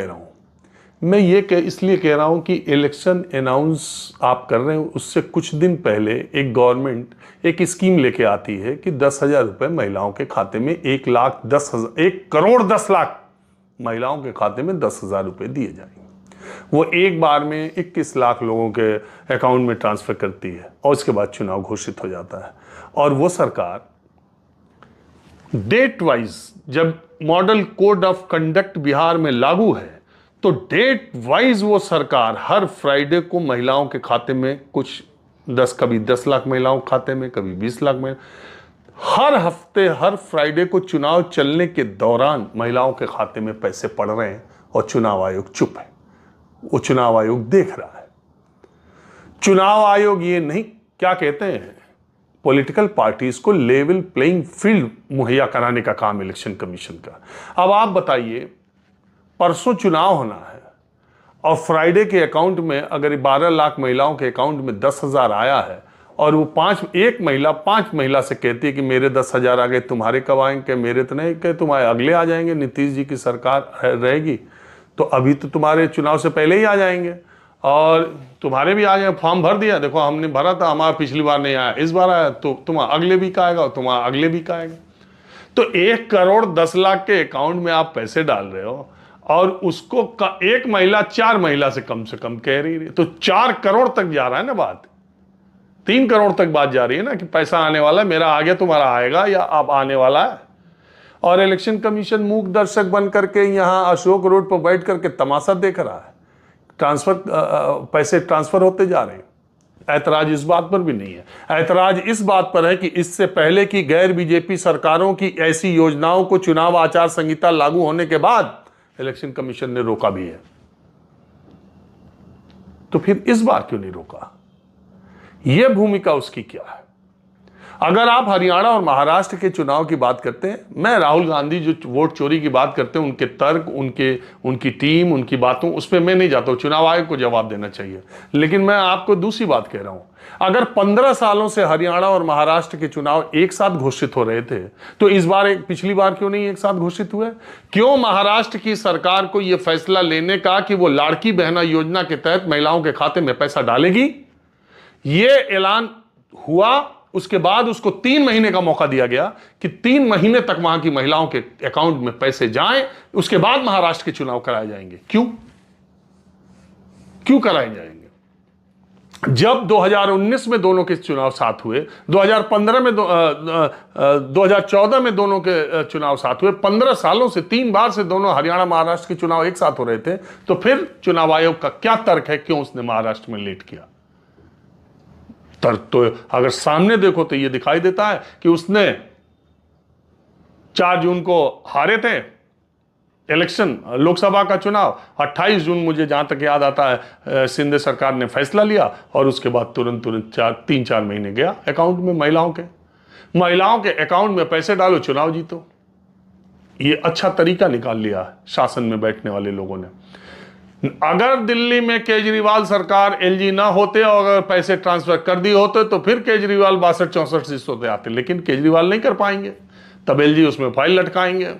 कह रहा हूं मैं ये इसलिए कह रहा हूं कि इलेक्शन अनाउंस आप कर रहे हैं, उससे कुछ दिन पहले एक गवर्नमेंट एक स्कीम लेके आती है कि 10,000 रुपए महिलाओं के खाते में 1,10,000 महिलाओं के खाते में 10,000 रुपए दिए जाएंगे। वो एक बार में 21 लाख लोगों के अकाउंट में ट्रांसफर करती है और उसके बाद चुनाव घोषित हो जाता है। और वो सरकार डेट वाइज, जब model code of conduct Bihar में लागू है तो डेट वाइज वो सरकार हर फ्राइडे को महिलाओं के खाते में कुछ कभी 10 लाख महिलाओं के खाते में, कभी 20 लाख में, हर हफ्ते हर फ्राइडे को चुनाव चलने के दौरान महिलाओं के खाते में पैसे पड़ रहे हैं और चुनाव आयोग चुप है। वो चुनाव आयोग देख रहा है। चुनाव आयोग ये नहीं, क्या कहते हैं, पॉलिटिकल पार्टीज को लेवल प्लेइंग फील्ड मुहैया कराने का काम इलेक्शन कमीशन का। अब आप बताइए, परसों चुनाव होना है और फ्राइडे के अकाउंट में अगर 12 लाख महिलाओं के अकाउंट में 10,000 आया है और वो पांच महिला से कहती है कि मेरे 10,000 आ गए, तुम्हारे कब आएंगे? मेरे तो नहीं, कहे तुम्हारे अगले आ जाएंगे, नीतीश जी की सरकार रहेगी तो अभी तो तुम्हारे चुनाव से पहले ही आ जाएंगे और तुम्हारे भी आ जाए। फॉर्म भर दिया, देखो हमने भरा था, हमारा पिछली बार नहीं आया, इस बार आया तो तुम्हारा अगले वीक आएगा और तुम्हारा अगले वीक आएगा। तो 1,10,00,000 के अकाउंट में आप पैसे डाल रहे हो और उसको एक महिला 4 महिला से कम कह रही है, तो 4 करोड़ तक जा रहा है ना बात। 3 करोड़ तक बात जा रही है ना कि पैसा आने वाला है, मेरा आगे तुम्हारा आएगा या अब आने वाला है। और इलेक्शन कमीशन मूक दर्शक बन करके यहां अशोक रोड पर बैठ करके तमाशा देख रहा है। पैसे ट्रांसफर होते जा रहे हैं। ऐतराज इस बात पर भी नहीं है। ऐतराज इस बात पर है कि इससे पहले की गैर बीजेपी सरकारों की ऐसी योजनाओं को चुनाव आचार संहिता लागू होने के बाद इलेक्शन कमीशन ने रोका भी है। तो फिर इस बार क्यों नहीं रोका? यह भूमिका उसकी क्या है? अगर आप हरियाणा और महाराष्ट्र के चुनाव की बात करते हैं, मैं राहुल गांधी जो वोट चोरी की बात करते हैं, उनके तर्क, उनकी टीम, उनकी बातों, उस पर मैं नहीं जाता हूं। चुनाव आयोग को जवाब देना चाहिए। लेकिन मैं आपको दूसरी बात कह रहा हूं, अगर 15 सालों से हरियाणा और महाराष्ट्र के चुनाव एक साथ घोषित हो रहे थे तो इस बार पिछली बार क्यों नहीं एक साथ घोषित हुए? क्यों महाराष्ट्र की सरकार को यह फैसला लेने का कि वो लाड़की बहना योजना के तहत महिलाओं के खाते में पैसा डालेगी? यह ऐलान हुआ, उसके बाद उसको 3 महीने का मौका दिया गया कि 3 महीने तक वहां की महिलाओं के अकाउंट में पैसे जाएं, उसके बाद महाराष्ट्र के चुनाव कराए जाएंगे। क्यों कराए जाएंगे? जब 2019 में दोनों के चुनाव साथ हुए, 2015 में 2014 में दोनों के चुनाव साथ हुए, 15 सालों से 3 बार से दोनों हरियाणा महाराष्ट्र के चुनाव एक साथ हो रहे थे, तो फिर चुनाव आयोग का क्या तर्क है, क्यों उसने महाराष्ट्र में लेट किया? तर्क तो अगर सामने देखो तो यह दिखाई देता है कि उसने 4 जून को हारे थे इलेक्शन, लोकसभा का चुनाव। 28 जून मुझे जहां तक याद आता है शिंदे सरकार ने फैसला लिया और उसके बाद तुरंत 3-4 महीने गया अकाउंट में महिलाओं के अकाउंट में पैसे डालो, चुनाव जीतो। ये अच्छा तरीका निकाल लिया शासन में बैठने वाले लोगों ने। अगर दिल्ली में केजरीवाल सरकार, एलजी ना होते और अगर पैसे ट्रांसफर कर दिए होते तो फिर केजरीवाल 62-64 सीटों पे आते, लेकिन केजरीवाल नहीं कर पाएंगे, तब एलजी उसमें फाइल लटकाएंगे।